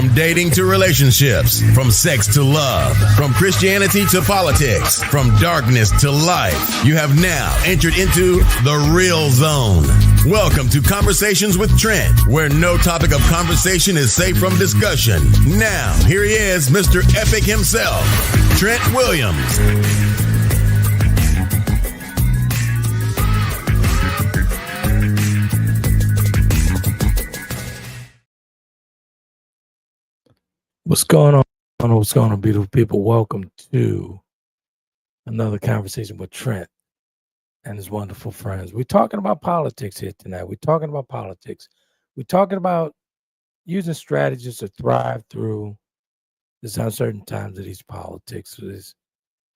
From dating to relationships, from sex to love, from Christianity to politics, from darkness to light, you have now entered into the real zone. Welcome to Conversations with Trent, where no topic of conversation is safe from discussion. Now, here he is, Mr. Epic himself, Trent Williams. What's going on? What's going on, beautiful people? Welcome to another conversation with Trent and his wonderful friends. We're talking about politics here tonight. We're talking about politics. We're talking about using strategies to thrive through this uncertain times of these politics, these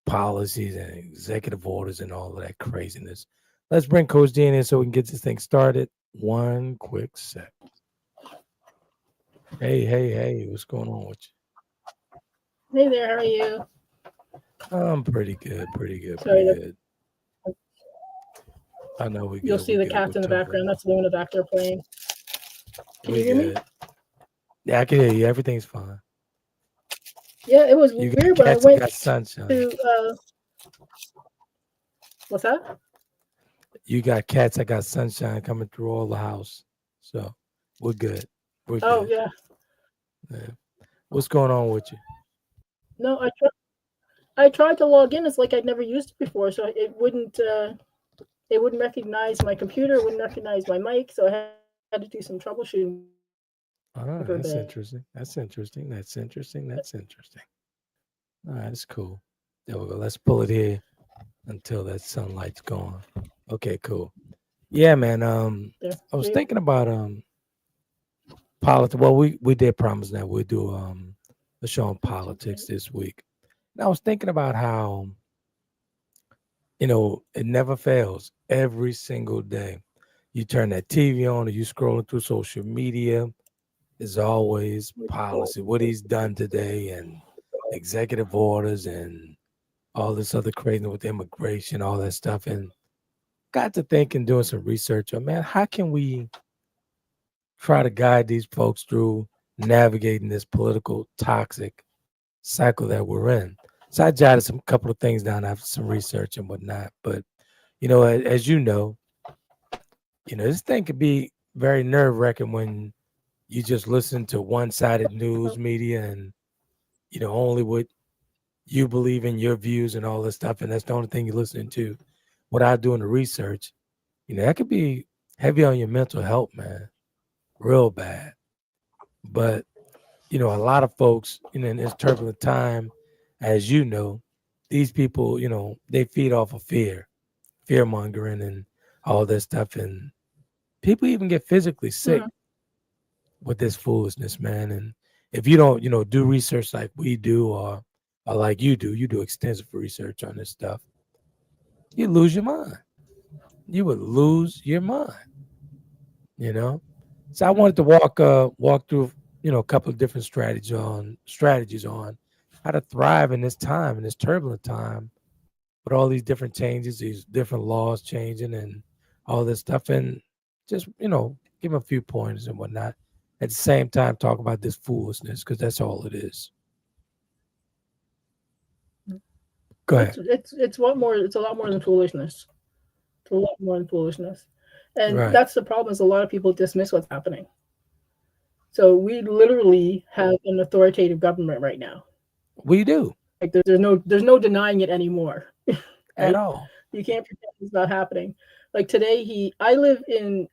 policies and executive orders and all of that craziness. Let's bring Coach D in so we can get this thing started. One quick sec. Hey, what's going on with you? Hey there, how are you? I'm pretty good. I know we. You'll see the cats in the background. That's Luna back there playing. Can you hear me? Yeah, I can hear you. Everything's fine. Yeah, it was weird, but I went to. What's that? You got cats. I got sunshine coming through all the house, so we're good. Oh yeah. What's going on with you? No, I tried to log in. It's like I'd never used it before, so it wouldn't recognize my computer, wouldn't recognize my mic, so I had to do some troubleshooting. Oh, that's interesting. That's interesting. All right, that's cool. There we go. Let's pull it here until that sunlight's gone. Okay, cool. Yeah, man. I was thinking about politics. Well, we did promise that we'll do a show on politics this week. And I was thinking about how, it never fails. Every single day, you turn that TV on or you scrolling through social media, is always policy. What he's done today and executive orders and all this other crazy with immigration, all that stuff. And got to thinking, doing some research on, man, how can we try to guide these folks through navigating this political toxic cycle that we're in. So I jotted a couple of things down after some research and whatnot. But, as you know, this thing could be very nerve-wracking when you just listen to one-sided news media and, only what you believe in, your views and all this stuff. And that's the only thing you're listening to without doing the research. That could be heavy on your mental health, man. Real bad. But a lot of folks in this turbulent time, as you know, these people, they feed off of fear mongering and all this stuff, and people even get physically sick with this foolishness, man. And if you don't do research like we do or like you do extensive research on this stuff, you lose your mind. You would lose your mind. So I wanted to walk through, a couple of different strategies on how to thrive in this time, in this turbulent time, with all these different changes, these different laws changing and all this stuff, and just, give them a few pointers and whatnot. At the same time, talk about this foolishness, because that's all it is. Go ahead. It's a lot more than foolishness. It's a lot more than foolishness. And That's the problem, is a lot of people dismiss what's happening. So we literally have an authoritative government right now. We do. Like there's no denying it anymore. At all. You can't pretend it's not happening. Like today, I live in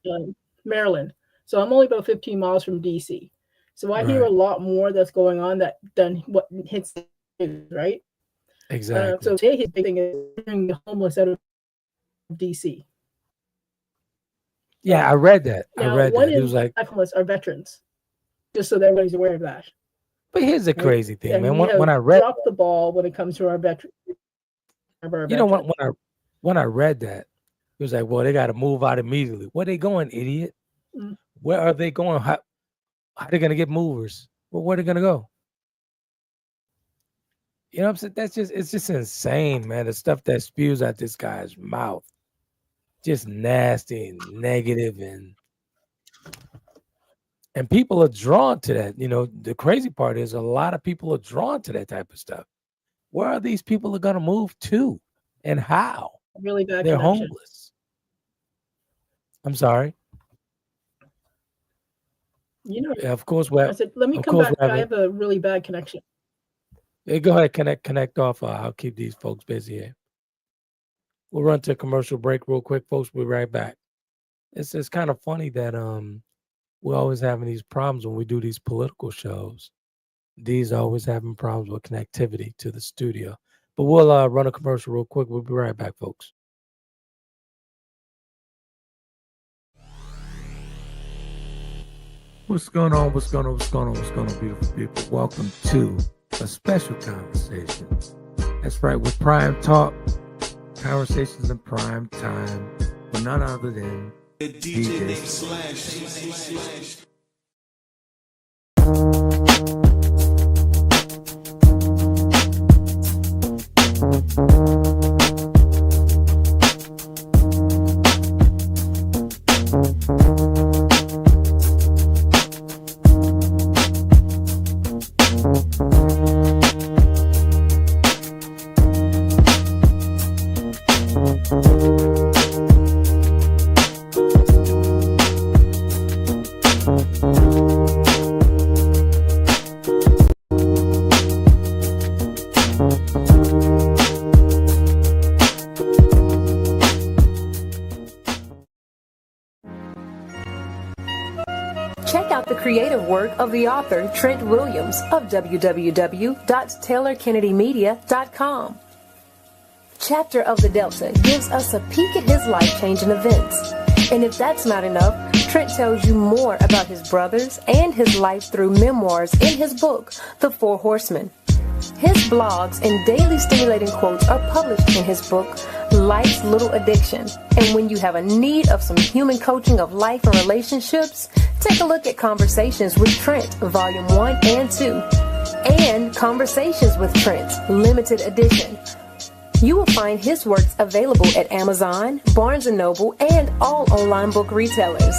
Maryland, so I'm only about 15 miles from DC. So I hear a lot more that's going on than what hits the news, right? Exactly. So today his big thing is bringing the homeless out of DC. Yeah, I read that. It was like homeless are veterans, just so that everybody's aware of that. But here's the crazy thing, man. When I read, dropped the ball when it comes to our veterans. When I read that, it was like, well, they got to move out immediately. Where they going, idiot? Mm. Where are they going? How are they going to get movers? Well, where are they going to go? You know what I'm saying? It's just insane, man. The stuff that spews out this guy's mouth. Just nasty and negative, and And people are drawn to that. The crazy part is a lot of people are drawn to that type of stuff. Where are these people going to move to and how? Really bad They're connection. homeless. I'm sorry. Yeah, of course. I said, let me come back. I have a really bad connection. Hey, go ahead, connect off. I'll keep these folks busy here. We'll run to a commercial break real quick, folks. We'll be right back. It's kind of funny that we're always having these problems when we do these political shows. These are always having problems with connectivity to the studio. But we'll run a commercial real quick. We'll be right back, folks. What's going on, beautiful people? Welcome to a special conversation. That's right, with Prime Talk. Conversations in prime time with none other than DJ Slash. Creative work of the author Trent Williams of www.taylorkennedymedia.com. Chapter of the Delta gives us a peek at his life-changing events. And if that's not enough, Trent tells you more about his brothers and his life through memoirs in his book, The Four Horsemen. His blogs and daily stimulating quotes are published in his book, Life's Little Addiction. And when you have a need of some human coaching of life and relationships, take a look at Conversations with Trent, Volume 1 and 2, and Conversations with Trent, Limited Edition. You will find his works available at Amazon, Barnes & Noble, and all online book retailers.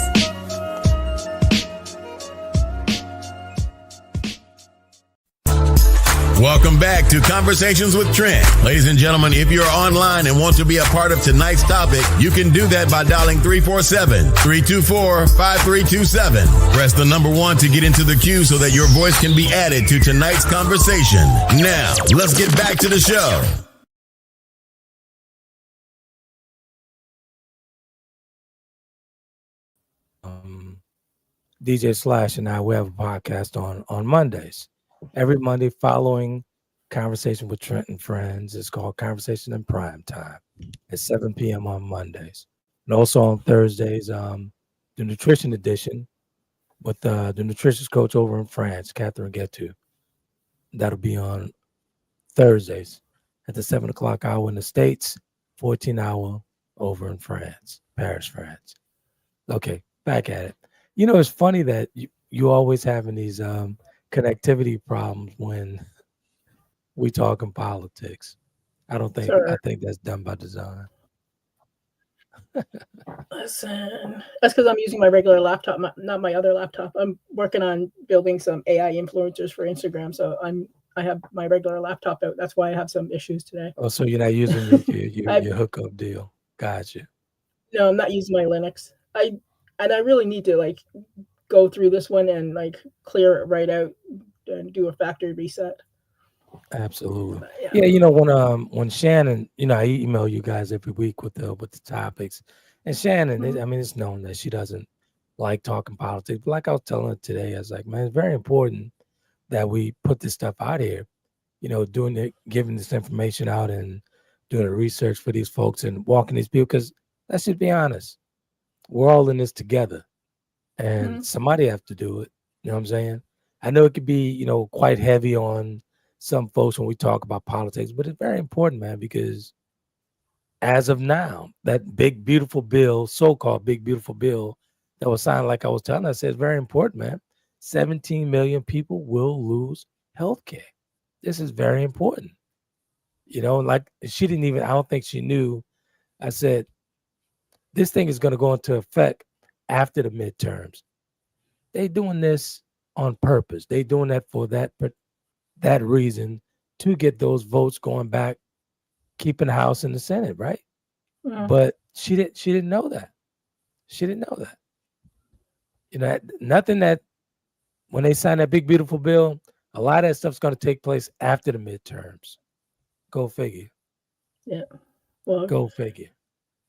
Welcome back to Conversations with Trent. Ladies and gentlemen, if you're online and want to be a part of tonight's topic, you can do that by dialing 347-324-5327. Press the number 1 to get into the queue so that your voice can be added to tonight's conversation. Now, let's get back to the show. DJ Slash and I, we have a podcast on Mondays. Every Monday following Conversation with Trent and Friends. It's called Conversation in Prime Time at 7 p.m. on Mondays. And also on Thursdays, the Nutrition Edition with the nutritionist coach over in France, Catherine Getu. That'll be on Thursdays at the 7 o'clock hour in the States, 14 hour over in France, Paris, France. Okay, back at it. It's funny that you always having these connectivity problems when we talk in politics. I think that's done by design. Listen, that's because I'm using my regular laptop, not my other laptop. I'm working on building some AI influencers for Instagram, so I have my regular laptop out. That's why I have some issues today. Oh, so you're not using your hookup deal? Gotcha. No, I'm not using my Linux. I really need to go through this one and clear it right out and do a factory reset. Absolutely. Yeah, when Shannon, I email you guys every week with the topics. And Shannon, it's known that she doesn't like talking politics. But like I was telling her today, I was like, man, it's very important that we put this stuff out here, giving this information out and doing the research for these folks and walking these people. Because let's just be honest, we're all in this together. And somebody have to do it. You know what I'm saying? I know it could be, quite heavy on some folks when we talk about politics, but it's very important, man, because as of now, that big, beautiful bill, so-called big, beautiful bill that was signed, like I was telling, I said, it's very important, man. 17 million people will lose health care. This is very important. Like she didn't even, I don't think she knew. I said, this thing is going to go into effect after the midterms. they doing this on purpose. They doing that for that reason, to get those votes going back, keeping the House and the Senate, right? Mhm. But she didn't know that. She didn't know that. You know, nothing that when they sign that big beautiful bill, a lot of that stuff's going to take place after the midterms. Go figure. Yeah. Well, Go figure.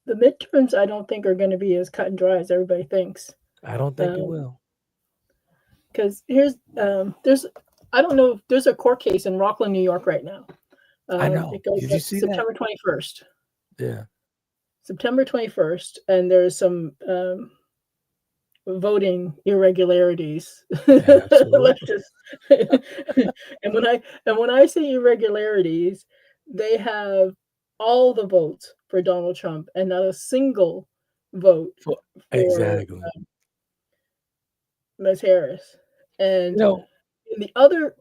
the midterms I don't think are going to be as cut and dry as everybody thinks. I don't think it will. Because there's I don't know, there's a court case in Rockland, New York right now. I know. It goes Did you see September 21st. Yeah. September 21st, and there's some voting irregularities. Absolutely. and when I say irregularities, they have all the votes for Donald Trump and not a single vote for Exactly. Ms. Harris. And You know, in the other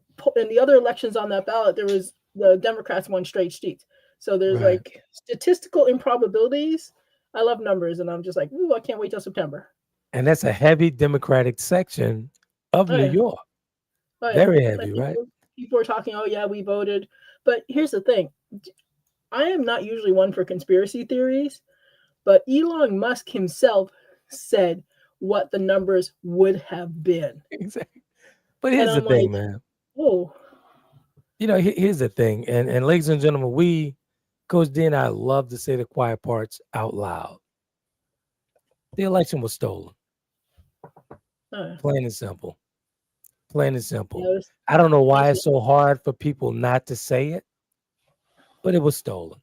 elections on that ballot, there was the Democrats won straight seats. So there's Right. like statistical improbabilities. I love numbers, and I'm just like, ooh, I can't wait till September. and that's a heavy Democratic section of Oh, New yeah. York. Oh, yeah. Very heavy, Like, right? people are talking, oh yeah, we voted. But here's the thing. I am not usually one for conspiracy theories, but Elon Musk himself said what the numbers would have been. Exactly. But here's the I'm thing, like, man. oh, You know, here's the thing. And ladies and gentlemen, Coach D and I love to say the quiet parts out loud. The election was stolen. Plain and simple. Plain and simple. yeah, I don't know why it's so hard for people not to say it, but it was stolen.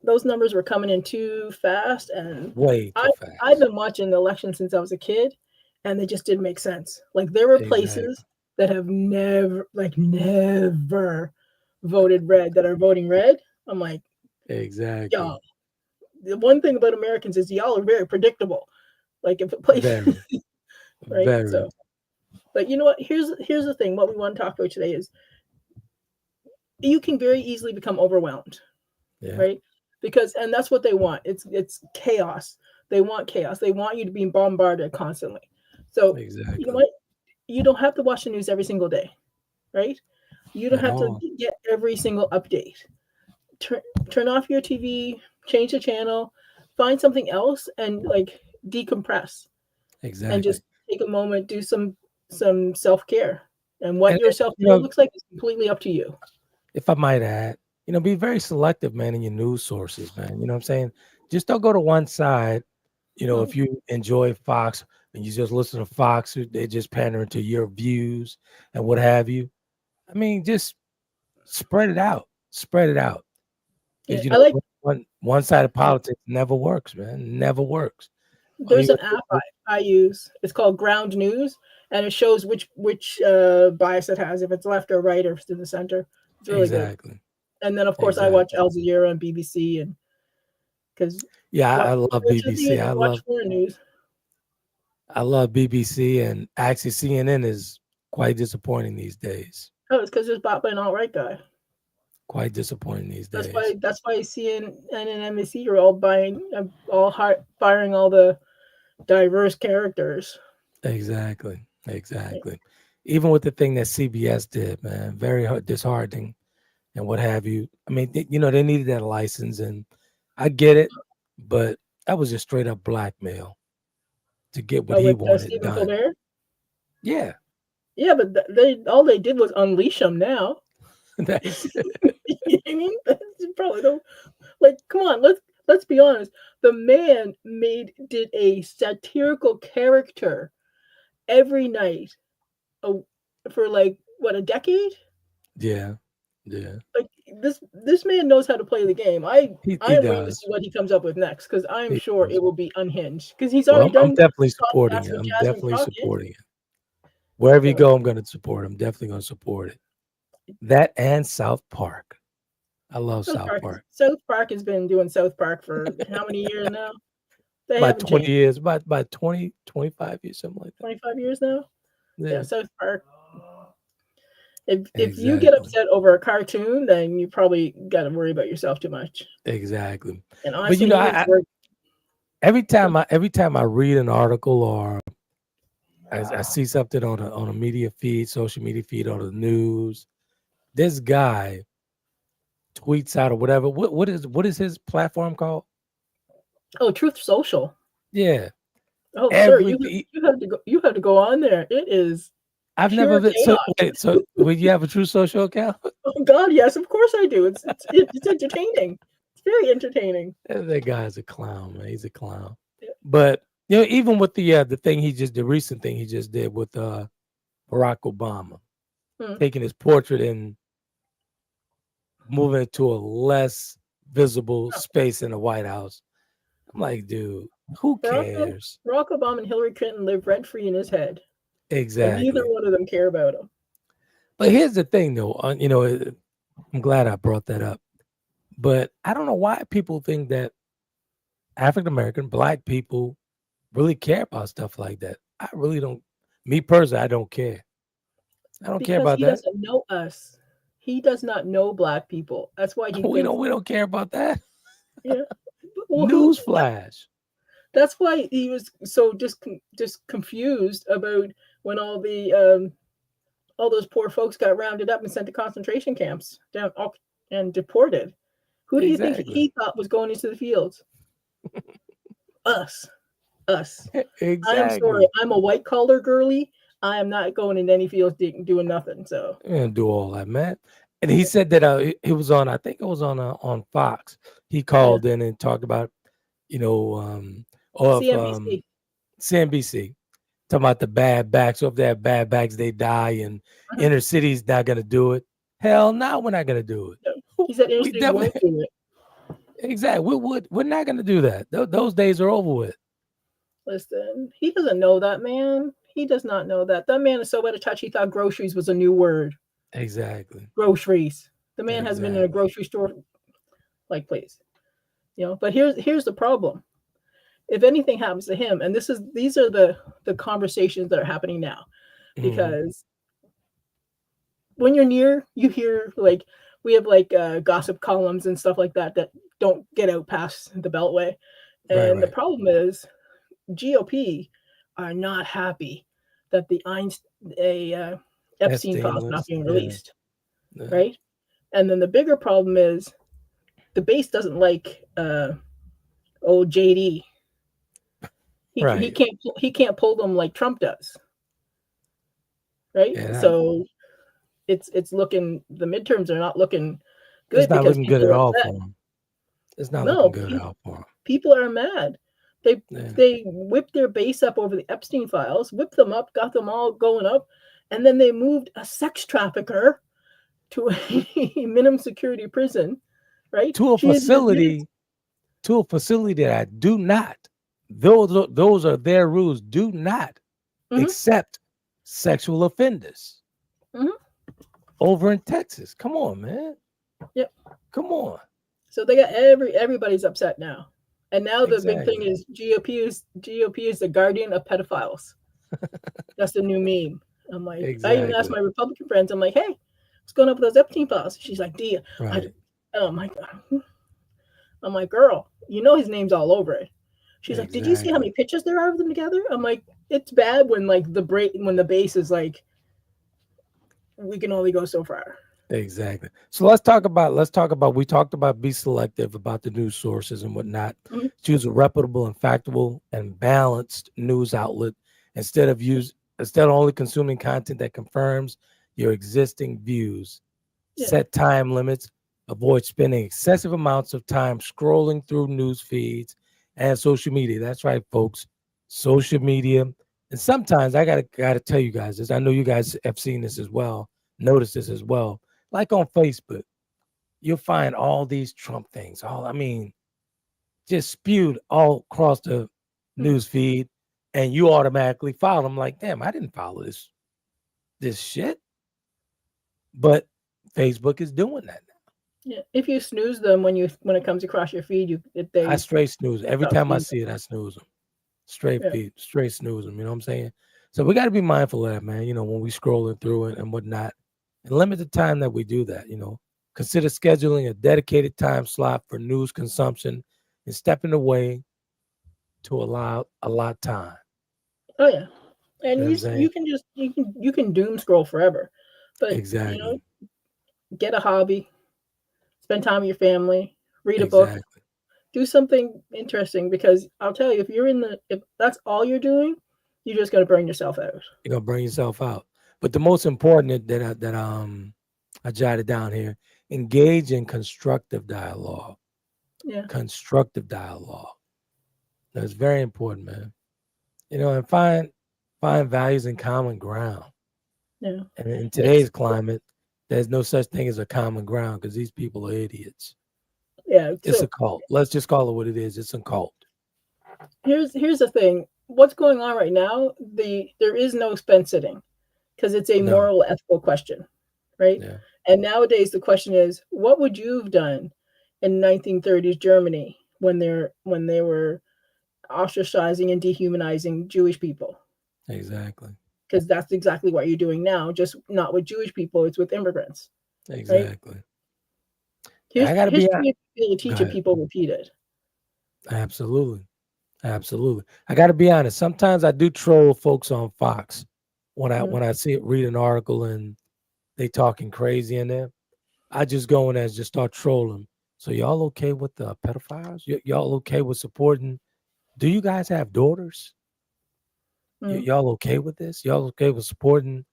those numbers were coming in too fast, and Way too fast. I've been watching the election since I was a kid, and they just didn't make sense. Like, there were places that have never voted red that are voting red. I'm like, exactly. y'all. The one thing about Americans is y'all are very predictable. Like, if a place, Very. right? Very. So, but you know what? Here's the thing. What we want to talk about today is you can very easily become overwhelmed, right? And that's what they want. It's chaos. They want chaos. They want you to be bombarded constantly. So you know what? You don't have to watch the news every single day, right? You don't have to get every single update. Turn off your TV, change the channel, find something else, and like decompress. Exactly. And just take a moment, do some self-care. And what your self-care looks like is completely up to you. If I might add, you know, be very selective, man, in your news sources, man. You know what I'm saying? Just don't go to one side. You know, if you enjoy Fox and you just listen to Fox, they're just pandering to your views and what have you. I mean, just spread it out. Spread it out. Yeah, you know, one side of politics never works, man. Never works. There's an app I use. It's called Ground News, and it shows which bias it has, if it's left or right or if it's in the center. It's really good. And then, of course, I watch Al Jazeera and BBC, and because I love BBC. I watch foreign news. I love BBC, and actually CNN is quite disappointing these days. Oh, it's because it's bought by an alt-right guy. Quite disappointing these days. That's why CNN and NBC are all firing all the diverse characters. Exactly. Even with the thing that CBS did, man, very disheartening and what have you. I mean, you know, they needed that license, and I get it, but that was just straight up blackmail to get what he wanted Stephen done. Colbert? Yeah, but all they did was unleash him now. You know what I mean? Probably don't. Like, come on, let's be honest. The man did a satirical character every night for like what, a decade? Yeah. Like, this man knows how to play the game. I'm waiting to see what he comes up with next, because I'm sure it will be unhinged. Because he's already done. I'm definitely supporting it. Wherever you go, I'm going to support it. I'm definitely going to support it. That and South Park. I love South Park. South Park has been doing South Park for how many years now? About 20 years, about 20, 25 years, something like that. 25 years now? Yeah, South Park. If you get upset over a cartoon, then you probably got to worry about yourself too much. Exactly. And honestly, but you know, every time I read an article or I see something on a media feed, social media feed, on the news. This guy tweets out or whatever. What is his platform called? Oh, Truth Social. Yeah. Oh, sir, you have to go on there. It is. I've never been. So wait, so would you have a Truth Social account? Oh God, yes, of course I do. It's entertaining. It's very entertaining. That guy's a clown, man. He's a clown. Yeah. But even with the recent thing he just did with Barack Obama, taking his portrait and moving it to a less visible space in the White House. I'm like, dude, who cares? Barack Obama and Hillary Clinton live rent free in his head. Exactly. And neither one of them care about him. But here's the thing, though. I'm glad I brought that up. But I don't know why people think that African American, Black people really care about stuff like that. I really don't. Me personally, I don't care. I don't care about that. He doesn't know us. He does not know Black people. That's why we don't care about that. Yeah. Well, newsflash. That's why he was so just confused about when all those poor folks got rounded up and sent to concentration camps down and deported. Who do you think he thought was going into the fields? Us. Exactly. I'm sorry. I'm a white collar girly. I am not going into any fields doing nothing. So and do all that, man. And he said that it was on. I think it was on Fox. He called in and talked about, CNBC. Talking about the bad backs. So if they have bad backs, they die, and inner city's not gonna do it. Hell no, we're not gonna do it. He said inner city won't do it. Exactly. We're not gonna do that. Those days are over with. Listen, he doesn't know that, man. He does not know that. That man is so out of touch. He thought groceries was a new word. Exactly. Groceries. The man has been in a grocery store. Like, please. But here's the problem. If anything happens to him, and these are the conversations that are happening now, because when you're near, you hear we have gossip columns and stuff like that don't get out past the Beltway, and the problem is GOP are not happy that the Epstein files not being released, right? And then the bigger problem is the base doesn't like old JD. He can't pull them like Trump does, right? Yeah. So it's looking, the midterms are not looking good. It's not looking good at all for him. It's not looking good at all for him. People are mad. They whipped their base up over the Epstein files, whipped them up, got them all going up, and then they moved a sex trapficker to a minimum security prison, right? To a facility that I do not. Those are their rules. Do not accept sexual offenders over in Texas. Come on, man. Yep. Come on. So they got everybody's upset now. And now the big thing is GOP is the guardian of pedophiles. That's the new meme. I'm like, I even asked my Republican friends, I'm like, hey, what's going on with those Epstein files? She's like, Dia. Oh my God. I'm like, girl, his name's all over it. She's like, did you see how many pictures there are of them together? I'm like, it's bad when when the base is like, we can only go so far. Exactly. So let's talk about, we talked about be selective about the news sources and whatnot. Choose a reputable and factual and balanced news outlet instead of only consuming content that confirms your existing views. Set time limits. Avoid spending excessive amounts of time scrolling through news feeds and social media. That's right, folks. Social media. And sometimes I gotta tell you guys this. I know you guys have seen this as well, noticed this as well. Like on Facebook, you'll find all these Trump things. Just spewed all across the news feed, and you automatically follow them. Like, damn, I didn't follow this shit. But Facebook is doing that now. Yeah, if you snooze them when it comes across your feed, I straight snooze. Every time I see it, I snooze them. Straight feed, straight snooze them. You know what I'm saying? So we got to be mindful of that, man. When we scrolling through it and whatnot, and limit the time that we do that. Consider scheduling a dedicated time slot for news consumption and stepping away to allow a lot of time. Oh yeah, And You know what I'm saying? you can doom scroll forever, but Exactly. get a hobby, spend time with your family, read a book, Exactly. do something interesting. Because I'll tell you, if that's all you're doing, you're just gonna burn yourself out. You're gonna bring yourself out. But the most important that I jotted down here: engage in constructive dialogue. Yeah, Constructive dialogue. That's very important, man. And find values and common ground. yeah. And in It's today's climate, there's no such thing as a common ground because these people are idiots. yeah. It's So a cult. Let's just call it what it is. It's a cult. here's the thing. What's going on right now? There is no spend sitting because it's a No. moral, ethical question, right? Yeah. And nowadays the question is, what would you have done in 1930s Germany when they were ostracizing and dehumanizing Jewish people? Exactly. Because that's exactly what you're doing now, just not with Jewish people, it's with immigrants, right? Exactly. Here's I gotta be honest. history people Go teach it, ahead. people repeat it. Absolutely. Absolutely. I gotta be honest. Sometimes I do troll folks on Fox when I read an article and they talking crazy in there. I just go in there and just start trolling. So y'all okay with the pedophiles? Y'all okay with supporting? Do you guys have daughters? Y'all okay with this? Y'all okay with supporting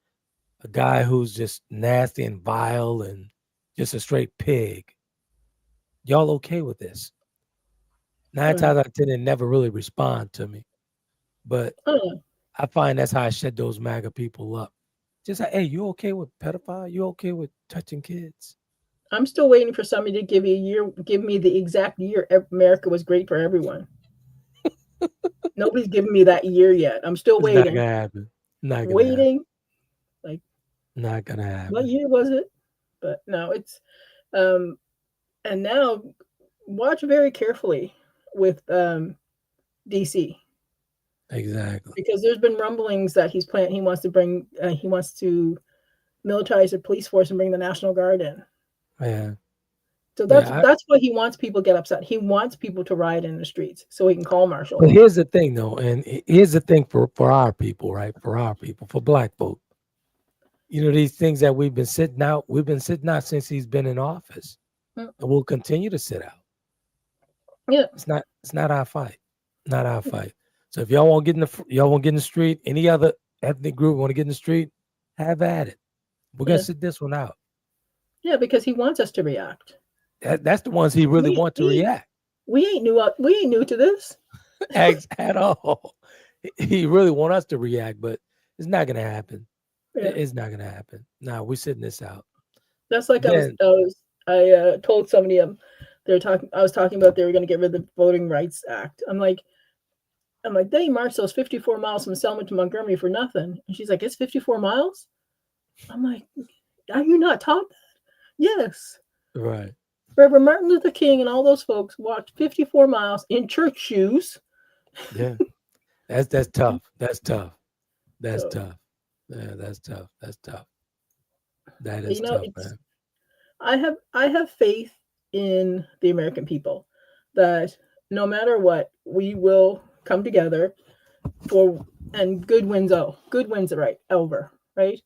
a guy who's just nasty and vile and just a straight pig? Y'all okay with this? 9 times out of 10, they never really respond to me. But I find that's how I shut those MAGA people up. Just like, hey, you okay with pedophile? You okay with touching kids? I'm still waiting for somebody to give me the exact year America was great for everyone. Nobody's giving me that year yet. I'm still It's waiting. not gonna happen. Not gonna Waiting. happen. Like, Not gonna what happen. year was it? But no, it's and now watch very carefully with DC. Exactly. Because there's been rumblings that he wants to militarize the police force and bring the National Guard in. Yeah. So that's why he wants people to get upset. He wants people to riot in the streets so he can call martial. But here's the thing, though, and here's the thing for our people, right? For our people, for Black folk. These things that we've been sitting out since he's been in office, and we'll continue to sit out. Yeah, it's not our fight, not our fight. So if y'all want to get in the street, any other ethnic group want to get in the street, have at it. We're gonna sit this one out. Yeah, because he wants us to react. That's the ones he really wants to react. We ain't new to this at all. He really want us to react, but it's not gonna happen. Yeah. It's not gonna happen. No, we're sitting this out. That's like I told somebody I was talking about they were going to get rid of the Voting Rights Act. I'm like, they marched those 54 miles from Selma to Montgomery for nothing. And she's like, it's 54 miles? I'm like, are you not taught that? Yes. Right. Reverend Martin Luther King and all those folks walked 54 miles in church shoes. Yeah. That's tough. That's tough. That's tough. Yeah, that's tough. That's tough. That is tough, man. I have faith in the American people that no matter what, we will come together and good wins right over, right?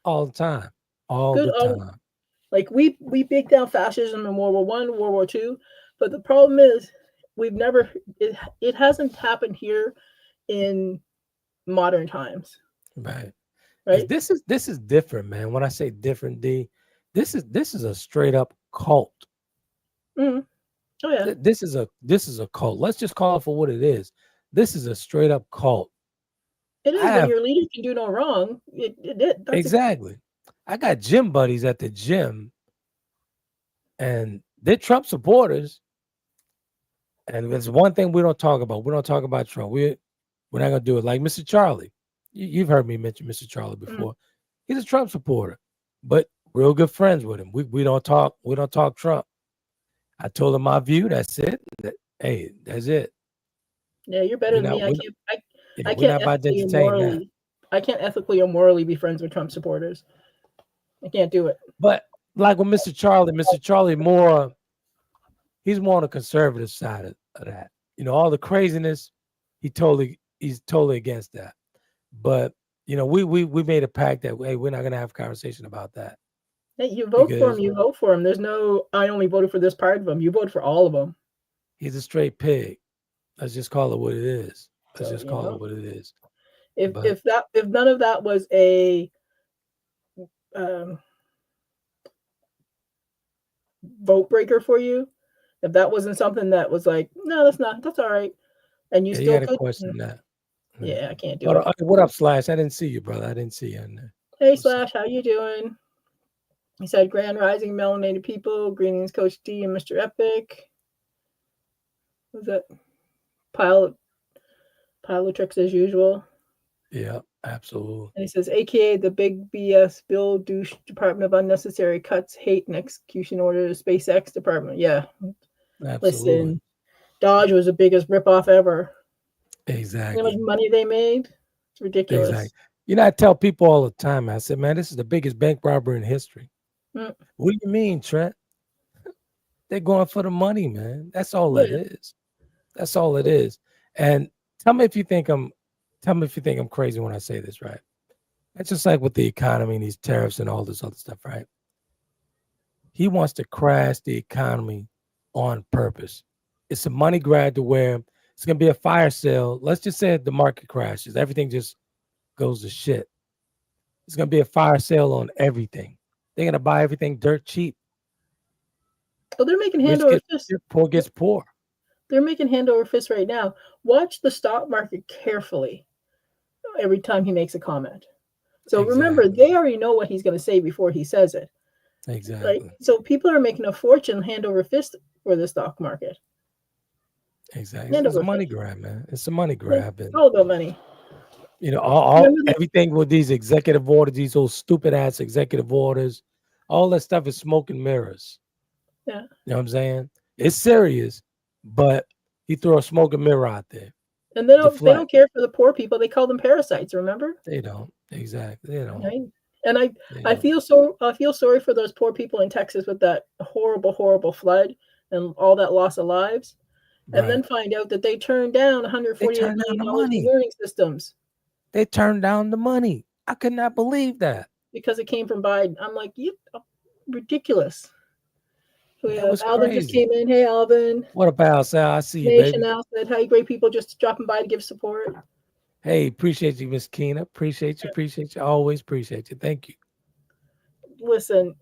All the time. All the time. Like we beat down fascism in World War I, World War II, but the problem is it hasn't happened here in modern times. Right. Right. This is different, man. When I say different, D, this is a straight up cult. Mm-hmm. Oh yeah. This is a cult. Let's just call it for what it is. This is a straight up cult. It is when your leader can do no wrong. Exactly. I got gym buddies at the gym, and they're Trump supporters. And there's one thing we don't talk about. We don't talk about Trump. We're not gonna do it. Like Mr. Charlie. You've heard me mention Mr. Charlie before. He's a Trump supporter, but real good friends with him. We don't talk. We don't talk Trump. I told him my view. That's it. Hey, that's it. Yeah, you're better than me. I can't ethically or morally be friends with Trump supporters. I can't do it. But like with Mr. Charlie he's more on the conservative side of that. All the craziness, he's totally against that. But we made a pact that hey, we're not gonna have a conversation about that. Hey, you vote for Because him. You vote for him. There's no. I only voted for this part of him. You vote for all of them. he's a straight pig. Let's just call it what it is. Let's So just call it what it is. if none of that was a vote breaker for you, if that wasn't something that was like, no, that's all right, and you still could question that. Yeah, I can't do it. What up, Slash? I didn't see you, brother. I didn't see you in there. Hey, Slash, how you doing? He said, Grand Rising, melanated people. Greetings, Coach D and Mr. Epic. Was that pile of tricks as usual? Yeah, absolutely. And he says, AKA the big BS Bill douche Department of Unnecessary Cuts, Hate, and Execution Orders, SpaceX Department. Yeah. Absolutely. Listen, Dodge was the biggest ripoff ever. Exactly. You know how much money they made? It's ridiculous. Exactly. I tell people all the time, I said, man, this is the biggest bank robbery in history. What do you mean, Trent? They're going for the money, man. That's all it is. That's all it is. And tell me if you think I'm crazy when I say this, right? It's just like with the economy and these tariffs and all this other stuff, right? He wants to crash the economy on purpose. It's a money grab to where it's going to be a fire sale. Let's just say the market crashes. Everything just goes to shit. It's going to be a fire sale on everything. They're going to buy everything dirt cheap. Oh, they're making hand over fist. Poor gets poor. They're making hand over fist right now. Watch the stock market carefully every time he makes a comment. So remember, they already know what he's going to say before he says it. Exactly. Right? So people are making a fortune hand over fist for the stock market. Exactly. It's a money grab, man. It's a money grab. It's all about money. Everything with these executive orders, these old stupid ass executive orders, all that stuff is smoke and mirrors. Yeah. You know what I'm saying? It's serious, but he threw a smoke and mirror out there. And they don't care for the poor people. They call them parasites, remember? They don't. Exactly. They don't. Right? And I feel sorry for those poor people in Texas with that horrible, horrible flood and all that loss of lives. Right. And then find out that they turned down $148 million in warning systems. They turned down the money. I could not believe that. Because it came from Biden. I'm like, ridiculous. That Alvin crazy. just came in. Hey, Alvin. What about Sal? I see you, Nation baby. Al said, hey, great people just dropping by to give support. Hey, appreciate you, Miss Keena. Appreciate you. Always appreciate you. Thank you. Listen,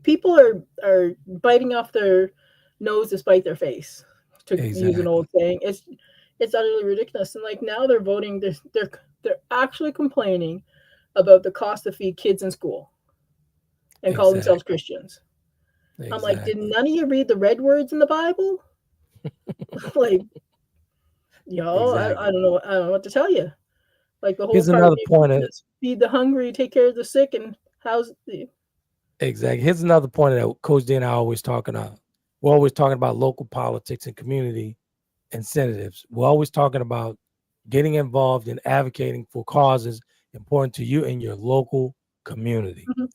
people are biting off their nose to spite their face, to use an old saying. It's utterly ridiculous. And like now they're voting. They're actually complaining about the cost to feed kids in school and call themselves Christians. I'm like, did none of you read the red words in the Bible? Like, I don't know what to tell you. Like the whole Here's another point: feed the hungry, take care of the sick, and house the. Exactly. Here's another point that Coach D and I are always talking about. We're always talking about local politics and community incentives. We're always talking about getting involved in advocating for causes important to you and your local community. Mm-hmm.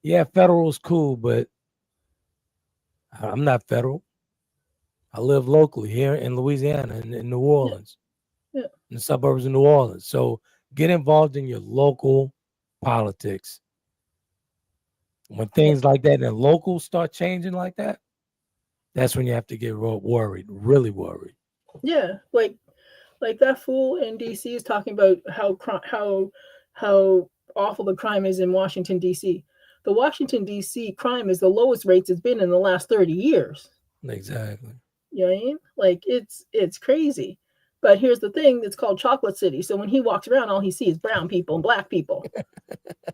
Yeah, federal is cool, but I'm not federal. I live locally here in Louisiana, in New Orleans, in the suburbs of New Orleans. So get involved in your local politics. When things like that and locals start changing like that, that's when you have to get worried, really worried. Yeah, like that fool in D.C. is talking about how awful the crime is in Washington, D.C. The Washington, D.C. crime is the lowest rates it's been in the last 30 years. Exactly. You know what I mean? Like, it's crazy. But here's the thing, it's called Chocolate City. So when he walks around, all he sees is brown people and black people.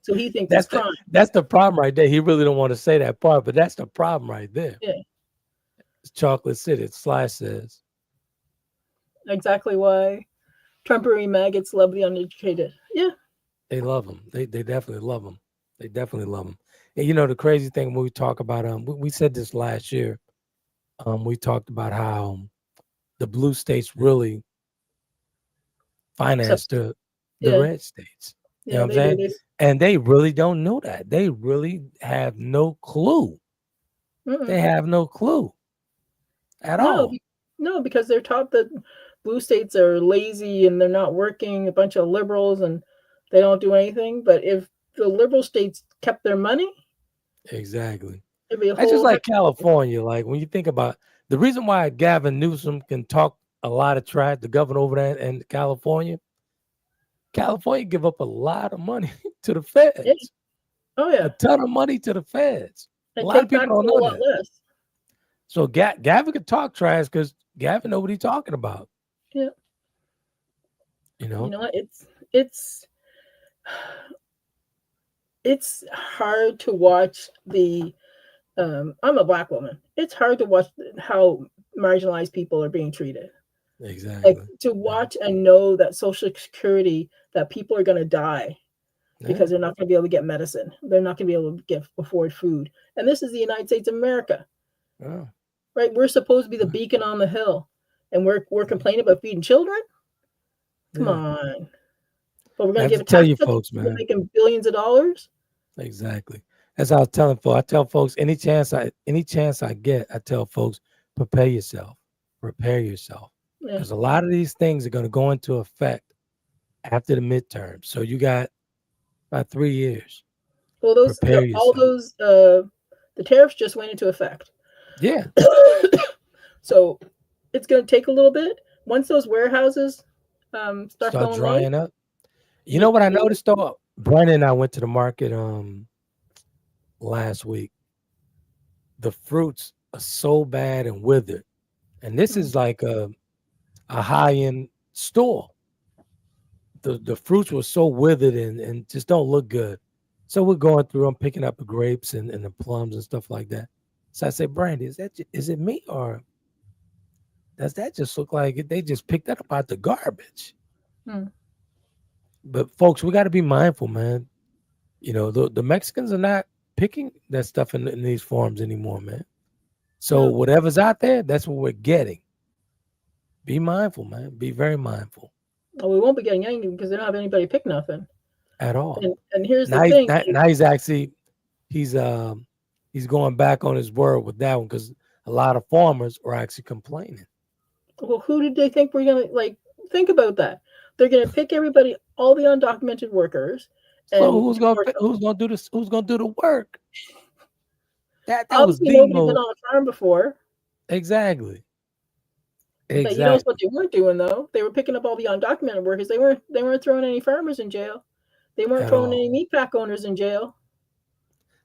So he thinks that's crime. That's the problem right there. He really don't want to say that part, but that's the problem right there. Yeah. It's Chocolate City, Slash says. Exactly why Trumpery maggots love the uneducated. Yeah. They love them. They definitely love them. They definitely love them. And the crazy thing when we talk about we said this last year. We talked about how the blue states really financed the red states. You know what I'm saying? And they really don't know that. They really have no clue. They have no clue at all. No, because they're taught that blue states are lazy and they're not working, a bunch of liberals, and They don't do anything. But if the liberal states kept their money, Exactly. it'd be a That's just whole like California. Like when you think about the reason why Gavin Newsom can talk a lot of trash, the governor over there in California give up a lot of money to the feds. Yeah. Oh yeah, A ton of money to the feds. A and lot of take back people a don't whole know lot that. less. So Gavin could talk trash because Gavin know what he's talking about. Yeah. You know? You know what? It's hard to watch the. I'm a Black woman. It's hard to watch how marginalized people are being treated. Exactly. Like to watch and know that Social Security, that people are going to die because they're not going to be able to get medicine. They're not going to be able to afford food. And this is the United States of America. Oh. Right? We're supposed to be the beacon on the hill, and we're complaining about feeding children. Come on. But we're going to give tell you folks, man, making billions of dollars. Exactly. As I was telling folks, I tell folks any chance I get, I tell folks, prepare yourself. Because a lot of these things are going to go into effect after the midterm. So you got about 3 years. Well, the tariffs just went into effect. Yeah. So it's going to take a little bit. Once those warehouses start drying up. You know what I noticed though? Brandon and I went to the market last week. The fruits are so bad and withered. And this is like a high-end store. The fruits were so withered and just don't look good. So we're going through, I'm picking up the grapes and the plums and stuff like that. So I said, Brandy, is it me or does that just look like they just picked that up out the garbage? But folks, we got to be mindful, man. You know, the Mexicans are not picking that stuff in these farms anymore, man. So whatever's out there, that's what we're getting. Be mindful, man. Be very mindful. Well, we won't be getting anything because they don't have anybody pick nothing at all. And here's the thing. Now he's actually he's going back on his word with that one because a lot of farmers are actually complaining. Well, who did they think we're gonna think about that? They're gonna pick everybody, all the undocumented workers. So who's gonna do this? Who's gonna do the work? That was the nobody's been on a farm before. Exactly. But you know what they weren't doing though? They were picking up all the undocumented workers. They weren't throwing any farmers in jail. They weren't throwing any meat pack owners in jail.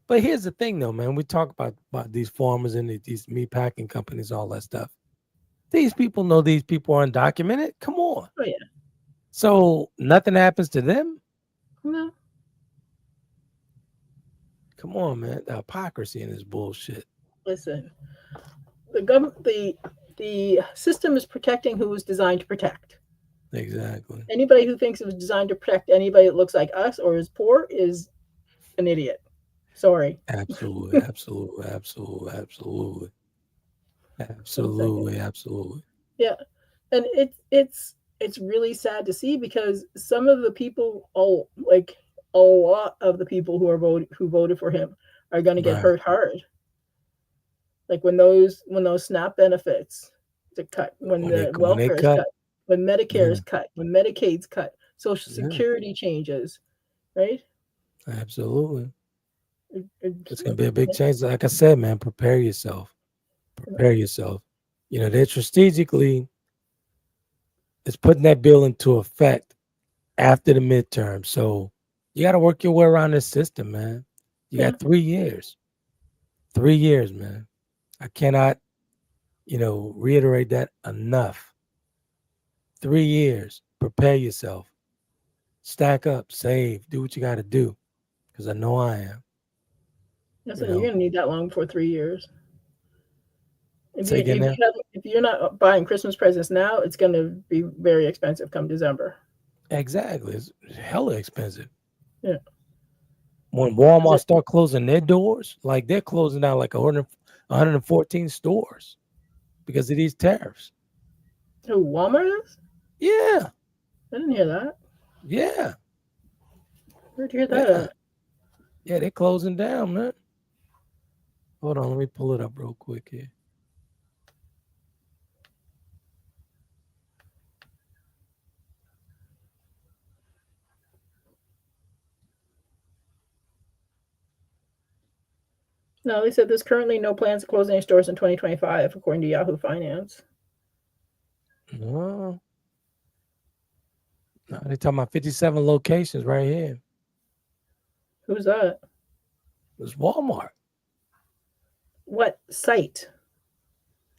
But here's the thing though, man. We talk about these farmers and these meat packing companies, all that stuff. These people know these people are undocumented. Come on. Oh yeah. So nothing happens to them? No. Come on, man. The hypocrisy in this bullshit. Listen, the system is protecting who was designed to protect. Exactly. Anybody who thinks it was designed to protect anybody that looks like us or is poor is an idiot. Sorry. Absolutely. Yeah. And it's really sad to see because some of the people, a lot of the people who voted for him are going to get hurt hard. Like when those SNAP benefits to cut, when the welfare is cut, when Medicare is cut, when Medicaid's cut, Social Security changes, right? Absolutely. It's going to be a big change. Like I said, man, prepare yourself. You know, they're strategically, it's putting that bill into effect after the midterm. So you got to work your way around this system, man. You got 3 years. 3 years, man. I cannot, reiterate that enough. 3 years. Prepare yourself. Stack up, save, do what you got to do. Because I know I am. You're going to need that long before 3 years. If you're not buying Christmas presents now, it's going to be very expensive come December. Exactly. It's hella expensive. Yeah. When Walmart start closing their doors, like they're closing down like 114 stores because of these tariffs. Who, Walmart is? Yeah. I didn't hear that. Yeah. Where'd you hear that at? Yeah, they're closing down, man. Hold on, let me pull it up real quick here. No, they said there's currently no plans to close any stores in 2025, according to Yahoo Finance. No, they're talking about 57 locations right here. Who's that? It's Walmart. What site?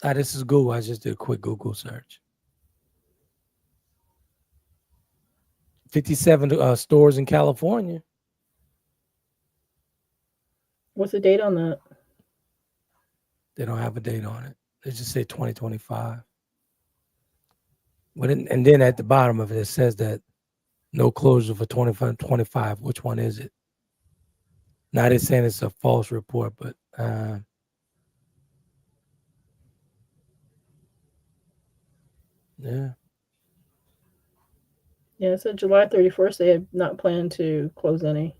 This is Google. I just did a quick Google search. 57 stores in California. What's the date on that? They don't have a date on it. They just say 2025. And then at the bottom of it, it says that no closure for 2025. Which one is it? Now they're saying it's a false report, but yeah. Yeah, it said July 31st. They had not planned to close any.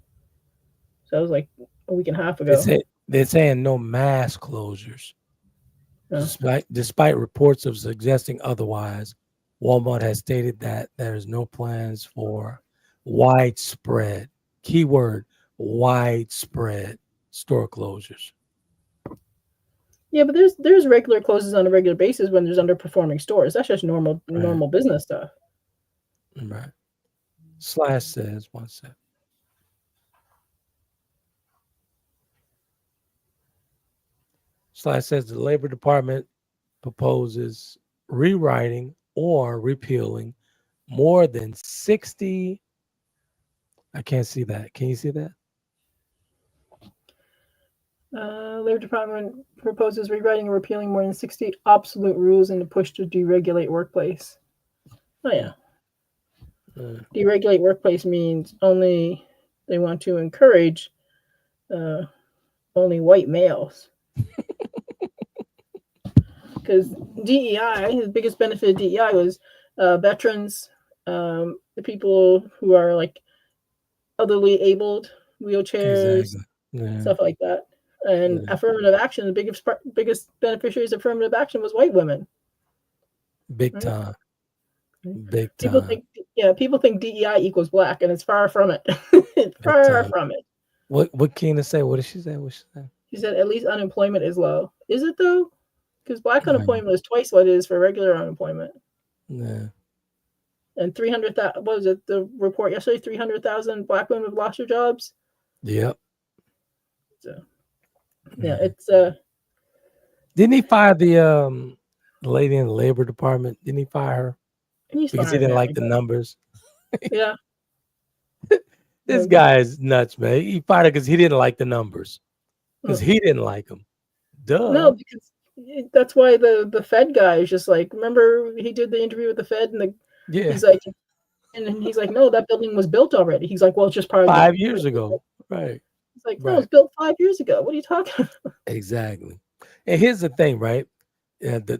So that was like a week and a half ago. They're saying no mass closures. Despite reports of suggesting otherwise, Walmart has stated that there is no plans for widespread, keyword, widespread store closures. Yeah, but there's regular closes on a regular basis when there's underperforming stores. That's just normal business stuff. Right. Slash says, one sec. Slash says the Labor Department proposes rewriting or repealing more than 60. I can't see that. Can you see that? Labor Department proposes rewriting or repealing more than 60 obsolete rules in the push to deregulate workplace. Oh, yeah. Deregulate workplace means only they want to encourage only white males. Because DEI, the biggest benefit of DEI was veterans, the people who are like elderly abled, wheelchairs, stuff like that. And affirmative action, the biggest beneficiaries of affirmative action was white women. Big time. Big time. People think DEI equals black, and it's far from it. It's far from it. What Kina say? What did she say? She said at least unemployment is low. Is it though? Because black unemployment is twice what it is for regular unemployment. Yeah. And 300,000. What was it? The report yesterday? 300,000 black women have lost their jobs. Yep. So, yeah, it's Didn't he fire the lady in the Labor Department? Didn't he fire her? Because he didn't like the numbers. Yeah. This guy is nuts, man. He fired her because he didn't like the numbers. Because he didn't like them. Duh. No, because that's why the Fed guy is just like, remember he did the interview with the Fed and he's like, and he's like, no, that building was built already. He's like, well, it's just part of 5 years ago. Right. He's like, no, it was built 5 years ago. What are you talking about? Exactly. And here's the thing, right? And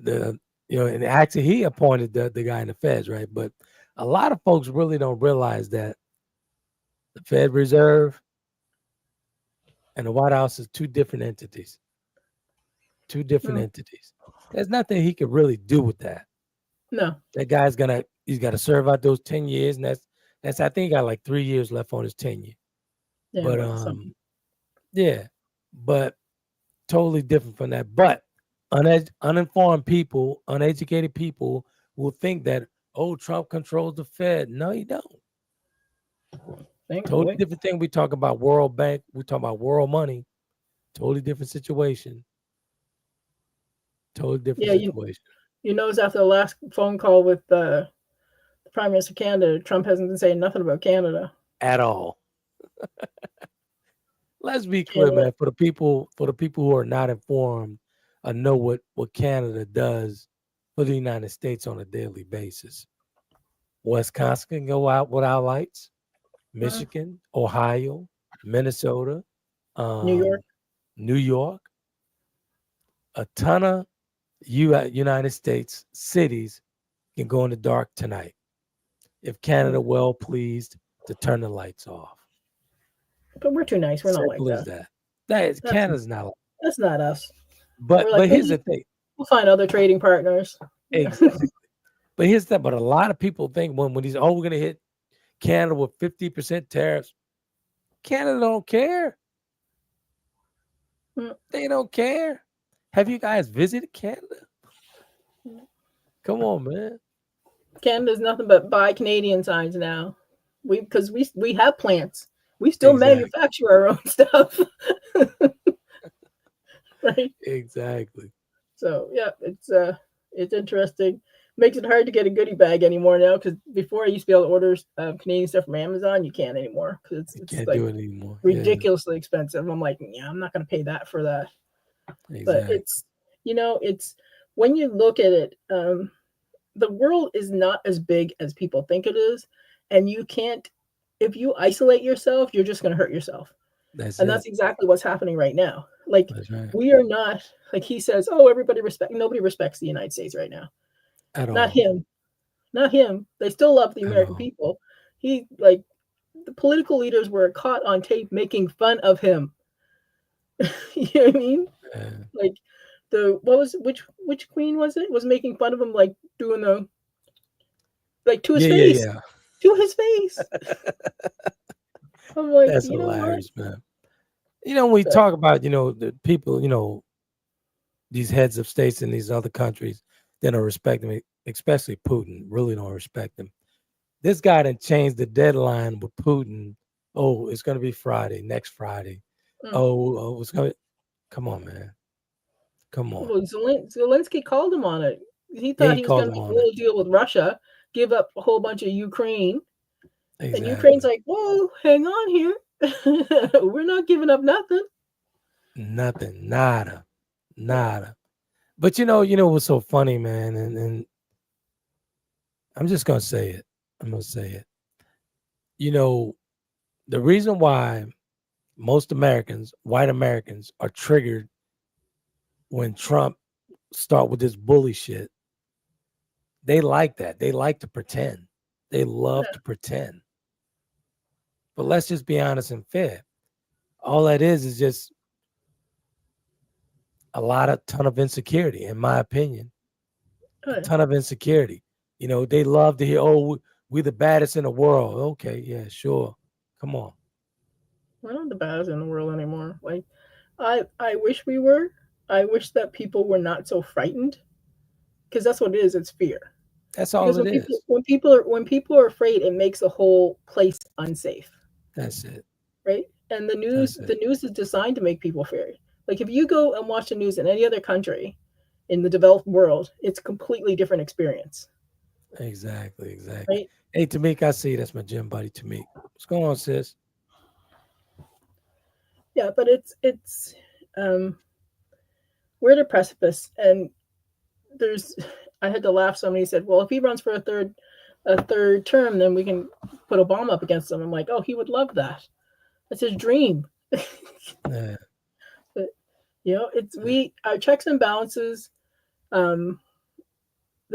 actually he appointed the guy in the Feds, right? But a lot of folks really don't realize that the Fed Reserve and the White House is two different entities. There's nothing he could really do with that. No. That guy's he's got to serve out those 10 years, and that's I think he got like 3 years left on his tenure. Yeah, but totally different from that. But uninformed people, uneducated people will think that, oh, Trump controls the Fed. No, he don't. Totally different thing. We talk about World Bank. We talk about world money. Totally different situation. Totally different situation. You notice after the last phone call with the Prime Minister of Canada, Trump hasn't been saying nothing about Canada at all. Let's be clear, man. For the people who are not informed, know what Canada does for the United States on a daily basis. Wisconsin can go out without lights. Michigan, Ohio, Minnesota, New York. A ton of United States cities can go in the dark tonight if Canada well pleased to turn the lights off. But we're too nice. We're not like that. Canada's not like that. That's not us. But here's the thing. We'll find other trading partners. Exactly. But here's that. But a lot of people think when we're going to hit Canada with 50% tariffs, Canada don't care. They don't care. Have you guys visited Canada? Come on, man. Canada's nothing but buy Canadian signs now. Because we have plants. We still manufacture our own stuff. Right? Exactly. So yeah, it's interesting. Makes it hard to get a goodie bag anymore now, because before I used to be able to order Canadian stuff from Amazon. You can't anymore because it's can't like do it anymore. Ridiculously expensive. I'm like, yeah, I'm not going to pay that for that. Exactly. But it's it's when you look at it, the world is not as big as people think it is, and you can't. If you isolate yourself, you're just going to hurt yourself. That's exactly what's happening right now. Like we are not, like he says, oh, nobody respects the United States right now. Not him. They still love the American people. The political leaders were caught on tape making fun of him. You know what I mean? Yeah. Like which queen was it? Was making fun of him, like doing to his face. Yeah. To his face. I'm like, that's hilarious, man. When we talk about, the people, these heads of states in these other countries, they don't respect them, especially Putin, really don't respect them. This guy done changed the deadline with Putin. Oh, it's going to be Friday, next Friday. Oh, it's going to, come on, man. Come on. Well, Zelensky called him on it. He thought he was going to make a little deal with Russia, give up a whole bunch of Ukraine. Exactly. And Ukraine's like, whoa, hang on here. We're not giving up nothing. Nothing. Nada. But what's so funny, man, and I'm just going to say it. The reason why most Americans, white Americans, are triggered when Trump start with this bully shit, they like that. They like to pretend. They love to pretend. But let's just be honest and fair. All that is just a ton of insecurity, in my opinion. A ton of insecurity. They love to hear, oh, we're the baddest in the world. Okay, yeah, sure. Come on. We're not the baddest in the world anymore. Like, I wish we were. I wish that people were not so frightened, because that's what it is. It's fear. That's all it is. When people are afraid, it makes the whole place unsafe. That's it. Right? And the news is designed to make people afraid. Like if you go and watch the news in any other country in the developed world, it's a completely different experience. Exactly. Right? Hey, Tamik, I see that's my gym buddy, Tamik. What's going on, sis? Yeah, but it's we're at a precipice, and I had to laugh. Somebody said, well, if he runs for a third term, then we can put Obama up against him. I'm like, oh, he would love that. That's his dream. Yeah. But it's our checks and balances. The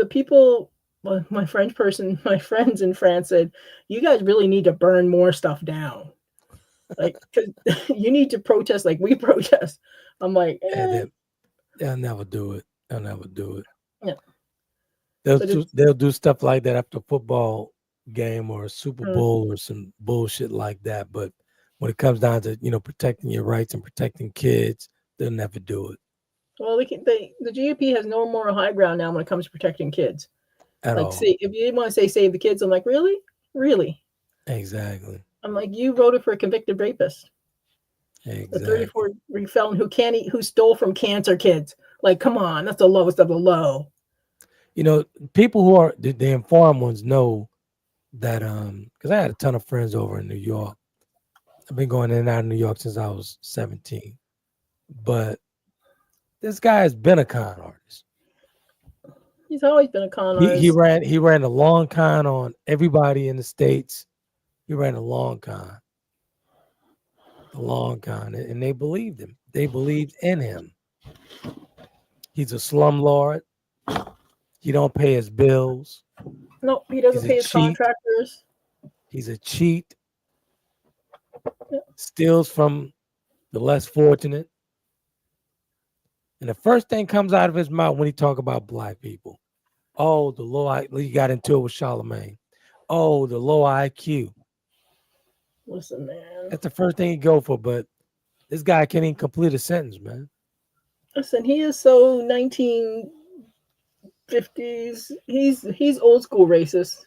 people, well, my friends in France said, you guys really need to burn more stuff down. Like, 'cause you need to protest like we protest. I'm like, they'll never do it. Yeah. They'll do stuff like that after a football game or a Super Bowl or some bullshit like that. But when it comes down to protecting your rights and protecting kids, they'll never do it. Well, the GOP has no moral high ground now when it comes to protecting kids. At all. See, if you want to say save the kids, I'm like, really? Exactly. I'm like, you voted for a convicted rapist. Exactly. A 34 felon who stole from cancer kids. Like, come on, that's the lowest of the low. People who are the informed ones know that because I had a ton of friends over in New York. I've been going in and out of New York since I was 17. But this guy has been a con artist. He's always been a con artist. He ran a long con on everybody in the States. He ran a long con. And they believed him. They believed in him. He's a slumlord. He don't pay his bills. No, he doesn't pay his contractors. He's a cheat. Steals from the less fortunate. And the first thing comes out of his mouth when he talk about black people. Oh, he got into it with Charlemagne. Oh, the low IQ. Listen, man. That's the first thing he go for. But This guy can't even complete a sentence, man. Listen, he is so 1950s. He's old school racist.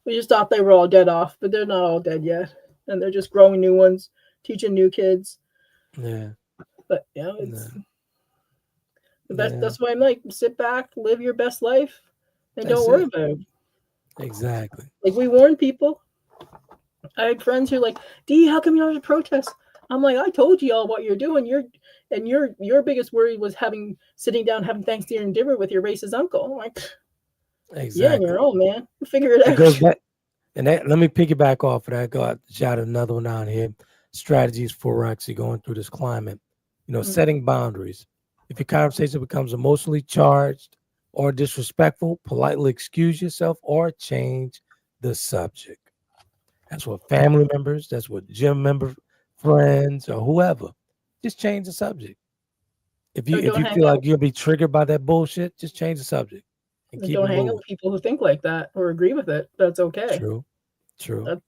We just thought they were all dead off, but they're not all dead yet, and they're just growing new ones, teaching new kids. Yeah. But it's Yeah. the best. Yeah. That's why I'm like, sit back, live your best life, and That's don't worry it. about it. Exactly. Like we warn people. I had friends who are like, "D, how come you don't have to protest?" I'm like, I told you all what you're doing. Your biggest worry was sitting down having Thanksgiving dinner with your racist uncle. I'm like, Exactly. yeah, on your own, man. Figure it out. It goes back, and let me piggyback off of that. Go shout another one out here. Strategies for actually going through this climate. Setting boundaries. If your conversation becomes emotionally charged or disrespectful, politely excuse yourself or change the subject. That's what family members, that's what gym member friends or whoever. Just change the subject. If you feel like you'll be triggered by that bullshit, just change the subject and keep don't it hang out moving. with people who think like that or agree with it. That's okay. True.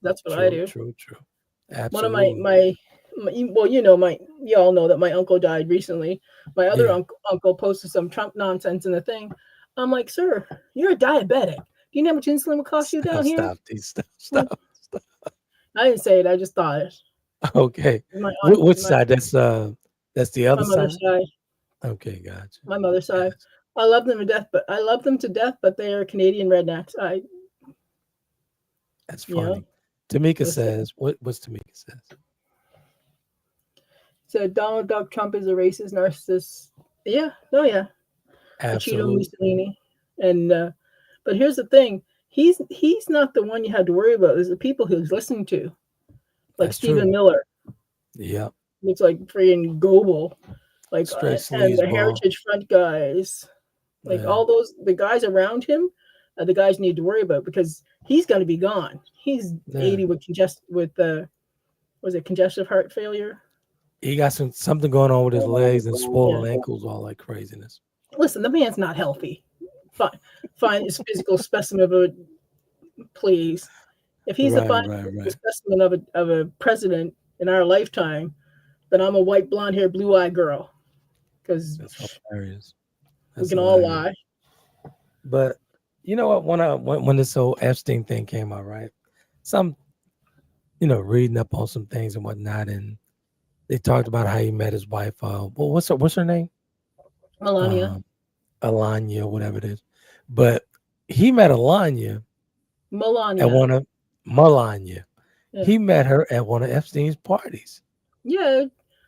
That's what I do. True. One Absolutely. of well, you all know that my uncle died recently. My other uncle posted some Trump nonsense in the thing. I'm like, sir, you're a diabetic. Do you know how much insulin would cost you down here? Stop. I didn't say it. I just thought it. Okay. Which side? That's the other my mother's side. Okay, gotcha. My mother's side. I love them to death, but they are Canadian rednecks. That's funny. Tamika says, what's Tamika says? So Donald Duck Trump is a racist narcissist. Yeah. Oh yeah. Absolutely. Mussolini. And but here's the thing. He's not the one you had to worry about. It's the people he's listening to. Like Stephen Miller. Yep. Looks like freaking Goebel. Like and the Heritage Front guys. Like all the guys around him, the guys need to worry about because he's going to be gone. He's 80 with congestive heart failure? He got something going on with his legs and swollen ankles, all that craziness. Listen, the man's not healthy. Fine his physical specimen of please. If he's a specimen of a president in our lifetime, then I'm a white blonde hair, blue eyed girl. Because that's hilarious. We can all lie. But you know what? When this whole Epstein thing came out, right? Some, reading up on some things and whatnot, and they talked about how he met his wife. What's her name? Melania. Alanya, whatever it is. But he met Melania. Melania. Yeah. He met her at one of Epstein's parties. Yeah,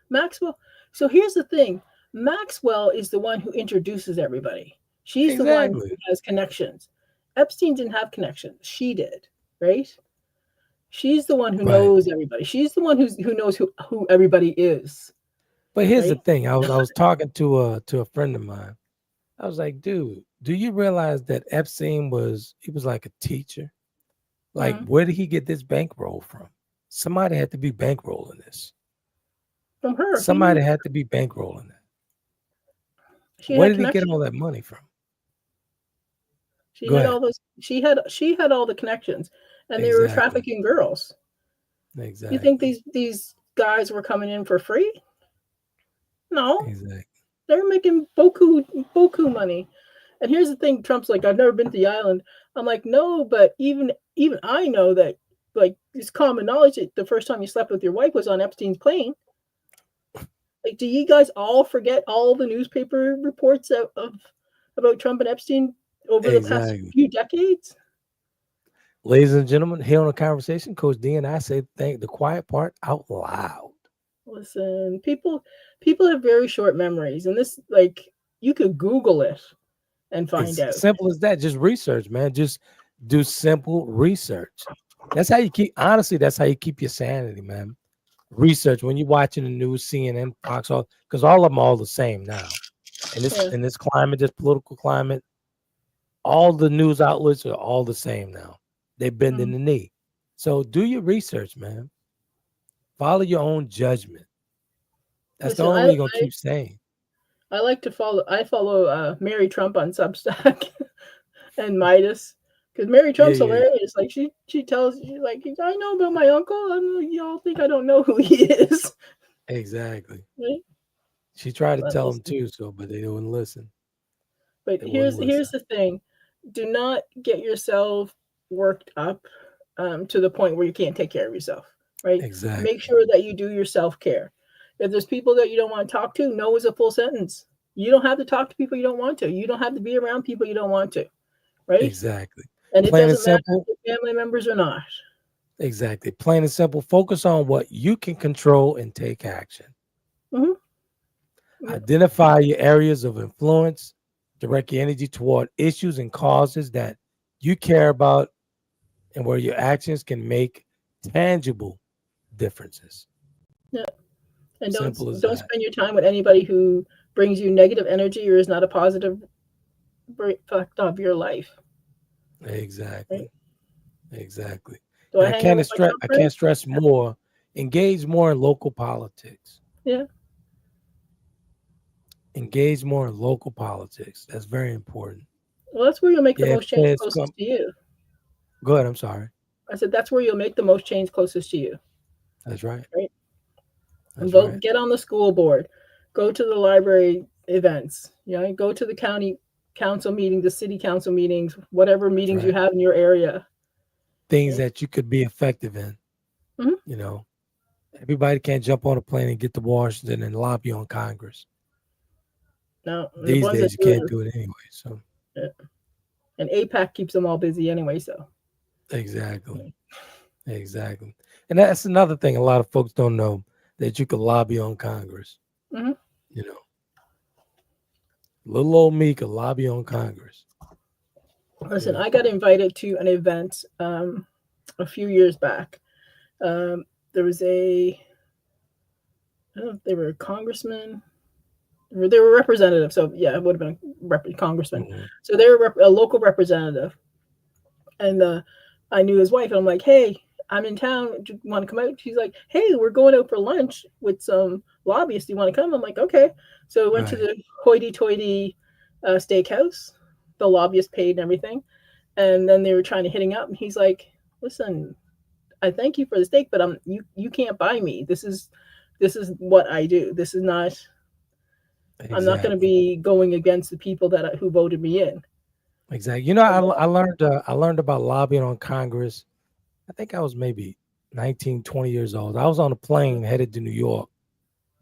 Maxwell. So here's the thing. Maxwell is the one who introduces everybody. She's the one who has connections. Epstein didn't have connections. She did, right? She's the one who knows everybody. She's the one who knows who everybody is. But here's the thing. I was talking to a friend of mine. I was like, dude, do you realize that Epstein was like a teacher? Like, where did he get this bankroll from? Somebody had to be bankrolling this. From her. Somebody had to be bankrolling that. Where did he get all that money from? She had all those. She had all the connections, and they were trafficking girls. Exactly. You think these guys were coming in for free? No. Exactly. They're making boku money. And here's the thing: Trump's like, I've never been to the island. I'm like, no, but even I know that, like, it's common knowledge that the first time you slept with your wife was on Epstein's plane. Like, do you guys all forget all the newspaper reports about Trump and Epstein over the past few decades? Ladies and gentlemen, here on the conversation, Coach D and I say the quiet part out loud. Listen, people have very short memories, and this, like, you could Google it and find out. Simple as that. Just research, man. Just do simple research. That's how you keep your sanity, man. Research when you're watching the news, CNN, Fox, because all of them are all the same now. In this climate, this political climate, all the news outlets are all the same now. They're bending the knee. So do your research, man. Follow your own judgment. That's the only way you're gonna keep saying. I follow Mary Trump on Substack and Midas. Because Mary Trump's hilarious. Like she tells you, like, I know about my uncle, and y'all think I don't know who he is. Exactly. Right? She tried to But tell them listen, too, but they wouldn't listen. but They wouldn't here's listen. the thing: do not get yourself worked up to the point where you can't take care of yourself. Right? Make Exactly. sure that you do your self care. If there's people that you don't want to talk to, no is a full sentence. You don't have to talk to people you don't want to. You don't have to be around people you don't want to. Right? Exactly. And it Plain and doesn't matter simple. if you're family members or not. Exactly. Plain and simple. Focus on what you can control and take action. Hmm. Identify your areas of influence. Direct your energy toward issues and causes that you care about and where your actions can make tangible differences. Yeah. And Simple as don't that. spend your time with anybody who brings you negative energy or is not a positive fact of your life. Right? Exactly. Exactly. Do And I hang out with my Trump I can't friends? stress more. Engage more in local politics. Yeah. Engage more in local politics. That's very important. Well, that's where you'll make the Yeah, most change kids come. closest to you. Go ahead. I'm sorry. I said that's where you'll make the most change closest to you. That's right. Right? And That's vote. right. Get on the school board. Go to the library events. Go to the county council meeting, the city council meetings, whatever That's meetings you right. have in your area. Things Right? that you could be effective in. Hmm. You know, everybody can't jump on a plane and get to Washington and lobby on Congress. No, and the These ones that days, you can't do do it anyway. So, it, and APAC keeps them all busy anyway. So. exactly. Exactly. And that's another thing a lot of folks don't know, that you could lobby on Congress. Hmm. You know, little old me could lobby on Congress. Listen, Yeah. I got invited to an event a few years back. There was I don't know if they were a congressman, or they were representative. So yeah, it would have been a congressman. Mhm. So they were a local representative, and I knew his wife, and I'm like, hey, I'm in town. Do you want to come out? She's like, hey, we're going out for lunch with some lobbyists. Do you want to come? I'm like, okay. So we went to Right. the hoity-toity steakhouse. The lobbyist paid and everything. And then they were trying to hitting up, and he's like, listen, I thank you for the steak, but you can't buy me. This is what I do. This is not, I'm not going to Exactly. be going against the people who voted me in. Exactly. You know, I learned about lobbying on Congress. I think I was maybe 19, 20 years old. I was on a plane headed to New York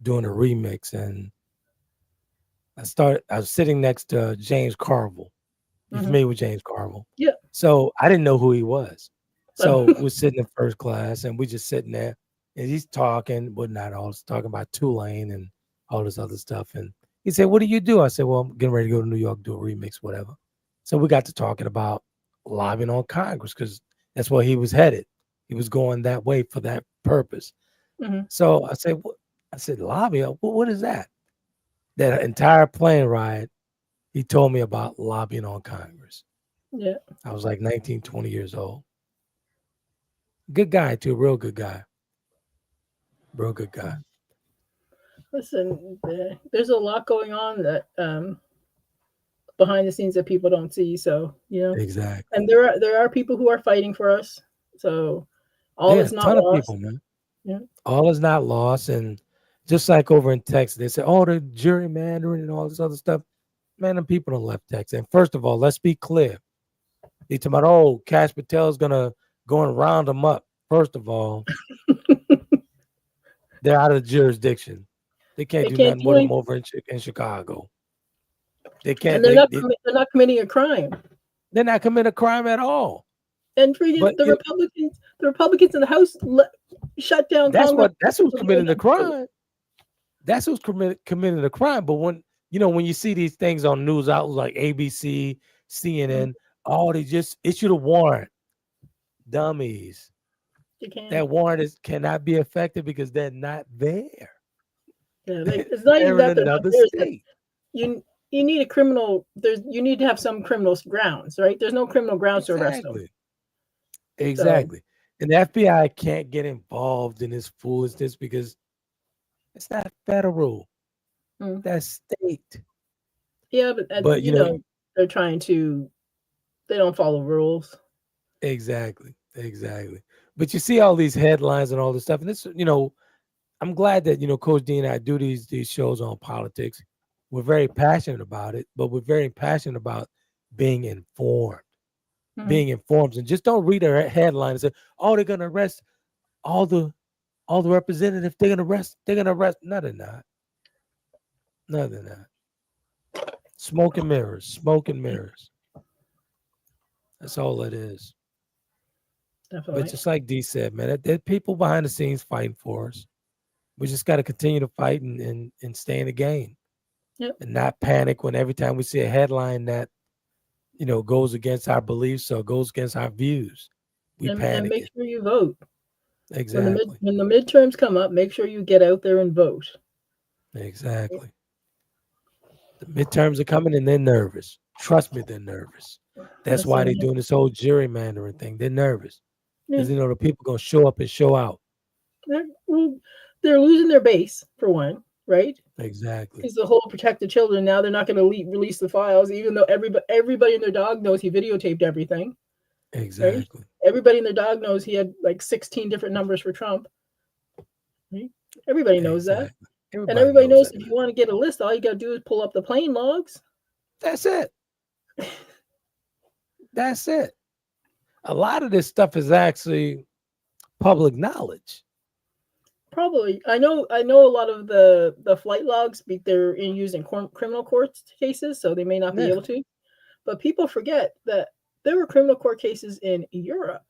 doing a remix, and I was sitting next to James Carville. You Hmm. familiar with James Carville? Yeah. So I didn't know who he was. So, So we're sitting in first class, and we just sitting there, and he's talking, but not all. He's talking about Tulane and all this other stuff. And he said, "What do you do?" I said, "Well, I'm getting ready to go to New York, do a remix, whatever." So we got to talking about lobbying on Congress, because that's where he was headed. He was going that way for that purpose. hmm. So I said, I said, lobby? What is that? That entire plane ride, he told me about lobbying on Congress. Yeah. I was like 19, 20 years old. Good guy, too. Real good guy. Real good guy. Listen, there's a lot going on that behind the scenes that people don't see. So Exactly. and there are people who are fighting for us. So all Yeah, is a not ton of lost. people, man. Yeah. All is not lost. And just like over in Texas, they say, oh, the gerrymandering and all this other stuff. Man, them people don't left Texas. And first of all, let's be clear. They talking about, oh, Cash Patel's going to go and round them up. First of all, they're out of the jurisdiction. They can't They do can't nothing do with them anything, over in Chicago. They can't. and they're not committing a crime. They're not committing a crime at all. And But the Republicans in the House shut down Congress. That's who's committing the crime. That's who's committing the crime. But when you see these things on news outlets like ABC, CNN, they just issued a warrant. Dummies. You can't. That warrant cannot be effective because they're not there. Yeah, it's not even They're in that another there's state. you need a criminal. You need to have some criminal grounds, right? There's no criminal grounds to arrest them. Exactly. And the FBI can't get involved in this foolishness because it's not federal. That's state. Yeah, but they're trying to. They don't follow rules. Exactly. But you see all these headlines and all this stuff, and this, I'm glad that Coach D and I do these shows on politics. We're very passionate about it, but we're very passionate about being informed. Being informed, and just don't read a headline and say, "Oh, they're gonna arrest all the representatives. They're gonna arrest. No, they're not. No, they're not. Smoke and mirrors. Smoke and mirrors. That's all it is. Definitely. But just like D said, man, there are people behind the scenes fighting for us. We just got to continue to fight and stay in the game, and not panic when every time we see a headline that goes against our beliefs or goes against our views. We panic. And make sure you vote. Exactly. When the midterms come up, make sure you get out there and vote. Exactly. The midterms are coming and they're nervous. Trust me, they're nervous. That's why they're doing this whole gerrymandering thing. They're nervous because the people going to show up and show out. They're losing their base for one, right? Exactly. Because the whole protect the children, now they're not going to release the files, even though everybody and their dog knows he videotaped everything. Exactly. Right? Everybody and their dog knows he had like 16 different numbers for Trump. Right? Everybody knows that. And everybody knows if you want to get a list, all you got to do is pull up the plane logs. That's it. That's it. A lot of this stuff is actually public knowledge. Probably. I know a lot of the flight logs, they're used in criminal court cases, so they may not be able to. But people forget that there were criminal court cases in Europe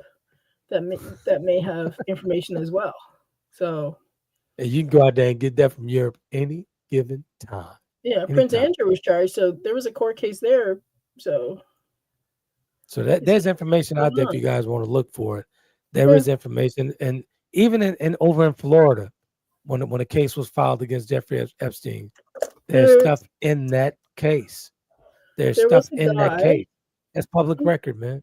that may have information as well. So, and you can go out there and get that from Europe any given time. Yeah, Prince Andrew was charged, so there was a court case there. So there's information out there if you guys want to look for it. There is information, and even in over in Florida, when a case was filed against Jeffrey Epstein, there's stuff in that case. There's stuff in that case. That's public record, man.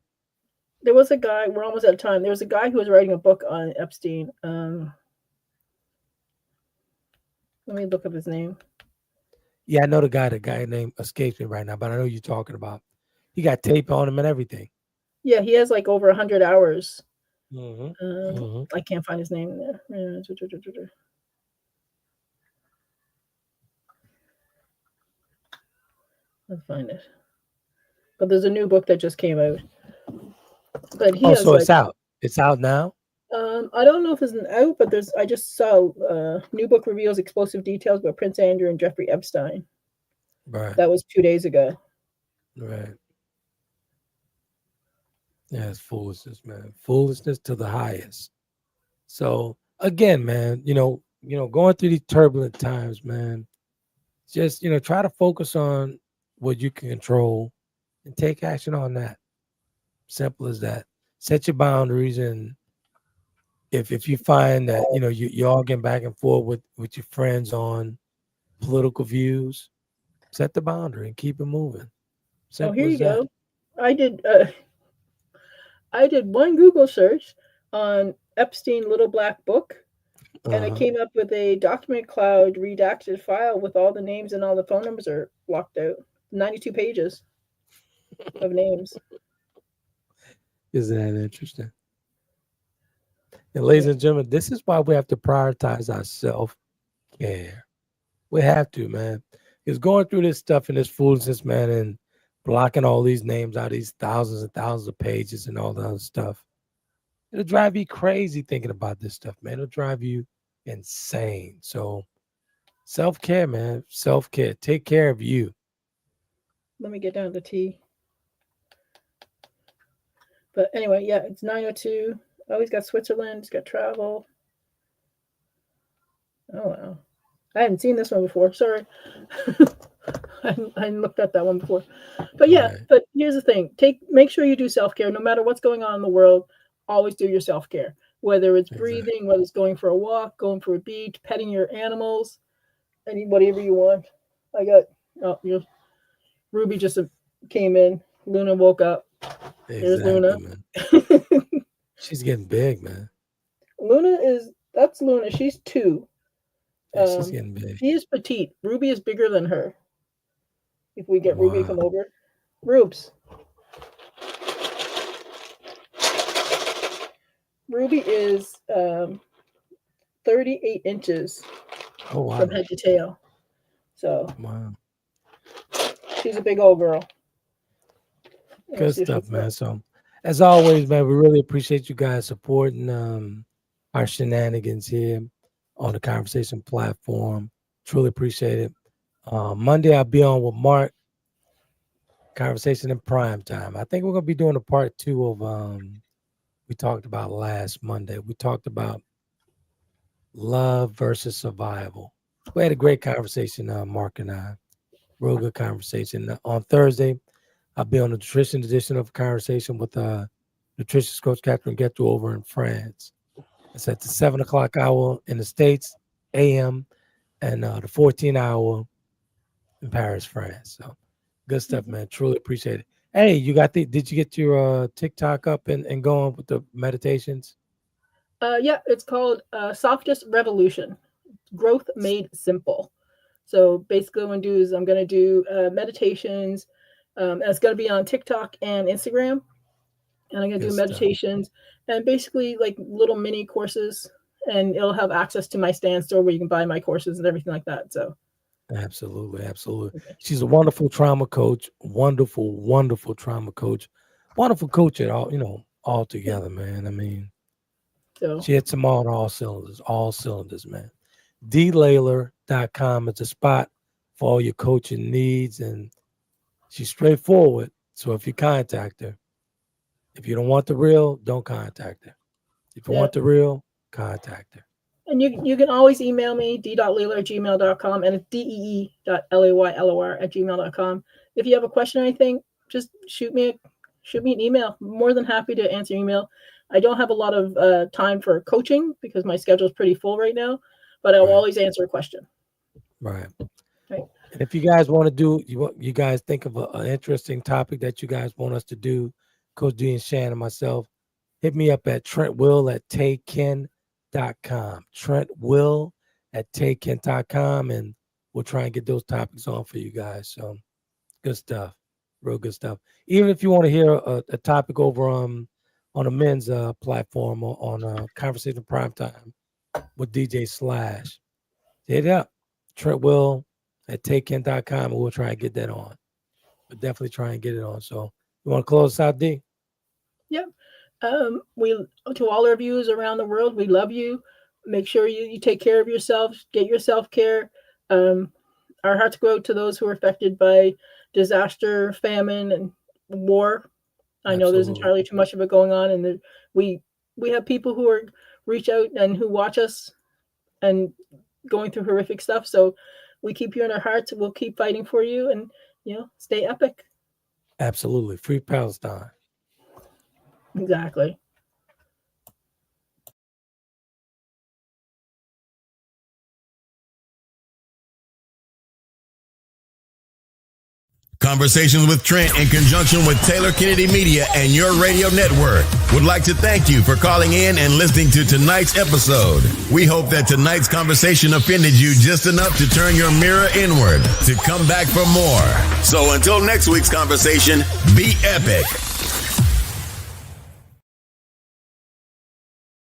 There was a guy. We're almost out of time. There was a guy who was writing a book on Epstein. Let me look up his name. Yeah, I know the guy name escapes me right now, but I know who you're talking about. He got tape on him and everything. Yeah, he has like over 100 hours. Mm-hmm. I can't find his name there. Let's find it. But there's a new book that just came out. But it's out. It's out now. I don't know if it's out, but I just saw new book reveals explosive details about Prince Andrew and Jeffrey Epstein. Right. That was 2 days ago. Right. Yeah, it's foolishness, man. Foolishness to the highest. So again, man, going through these turbulent times, man, just try to focus on what you can control and take action on that. Simple as that. Set your boundaries, and if you find that you're all getting back and forth with your friends on political views, set the boundary and keep it moving. Simple here you go. I did one Google search on Epstein Little Black Book, and it came up with a document cloud redacted file with all the names, and all the phone numbers are blocked out. 92 pages of names. Isn't that interesting? And ladies and gentlemen, this is why we have to prioritize our self-care. We have to, man. Because going through this stuff and this foolishness, man, and blocking all these names out, these thousands and thousands of pages and all the other stuff, it'll drive you crazy thinking about this stuff, man. It'll drive you insane. So self-care, man. Self-care. Take care of you. Let me get down to T. But anyway, yeah, it's 9:02. Oh, he's got Switzerland. He's got travel. Oh, wow. I hadn't seen this one before. Sorry. I hadn't looked at that one before. But yeah, right. But here's the thing. Make sure you do self-care. No matter what's going on in the world, always do your self-care. Whether it's breathing, whether it's going for a walk, going for a beach, petting your animals, whatever you want. Ruby just came in. Luna woke up. Exactly, there's Luna. Man. She's getting big, man. That's Luna. She's 2. Yeah, she's getting big. She is petite. Ruby is bigger than her. If we get Ruby to come over. Rubes. Ruby is 38 inches Oh, wow. from head to tail. So Wow. she's a big old girl. Good stuff, man. So, as always, man, we really appreciate you guys supporting our shenanigans here on the Conversation platform. Truly appreciate it. Monday, I'll be on with Mark, Conversation in Prime Time. I think we're going to be doing a part 2 of we talked about last Monday. We talked about love versus survival. We had a great conversation, Mark and I. Real good conversation. On Thursday, I'll be on the nutrition edition of Conversation with nutritionist coach Catherine Getto over in France. It's at the 7 o'clock hour in the States, AM, and the 14 hour in Paris, France. So good stuff, man. Truly appreciate it. Hey, did you get your TikTok up and going with the meditations? Yeah, it's called Softest Revolution, Growth Made Simple. So basically what I'm going to do is I'm going to do meditations. It's going to be on TikTok and Instagram. And I'm going to do meditations and basically like little mini courses. And it'll have access to my Stand store where you can buy my courses and everything like that. So absolutely. Okay. She's a wonderful trauma coach, wonderful trauma coach, wonderful coach at all together, man. I mean, so she hits them all cylinders, man. DLaylor.com is a spot for all your coaching needs, and she's straightforward. So if you contact her, if you don't want the real, don't contact her. If you want the real, contact her. And you can always email me, d.laylor@gmail.com, and it's dee.laylor@gmail.com. If you have a question or anything, just shoot me an email. I'm more than happy to answer email. I don't have a lot of time for coaching because my schedule is pretty full right now, but I'll always answer a question. Right. And if you guys want to do, you guys think of an interesting topic that you guys want us to do, Coach D and Shan and myself, hit me up at TrentWill@TayKen.com. TrentWill@TayKen.com, and we'll try and get those topics on for you guys. So good stuff. Real good stuff. Even if you want to hear a topic over on a men's platform on Conversation Primetime with DJ Slash, hit it up. TrentWill@TayKen.com, and we'll try and get that on. But definitely try and get it on. So you want to close us out, D? Yep. We to all our viewers around the world, we love you. Make sure you take care of yourself, get your self-care. Our hearts go out to those who are affected by disaster, famine, and war. I know there's entirely too much of it going on, and we have people who reach out and who watch us and going through horrific stuff. So we keep you in our hearts. We'll keep fighting for you, and stay epic. Absolutely. Free Palestine. Exactly. Conversations with Trent in conjunction with Taylor Kennedy Media and your radio network would like to thank you for calling in and listening to tonight's episode. We hope that tonight's conversation offended you just enough to turn your mirror inward to come back for more. So until next week's conversation, be epic.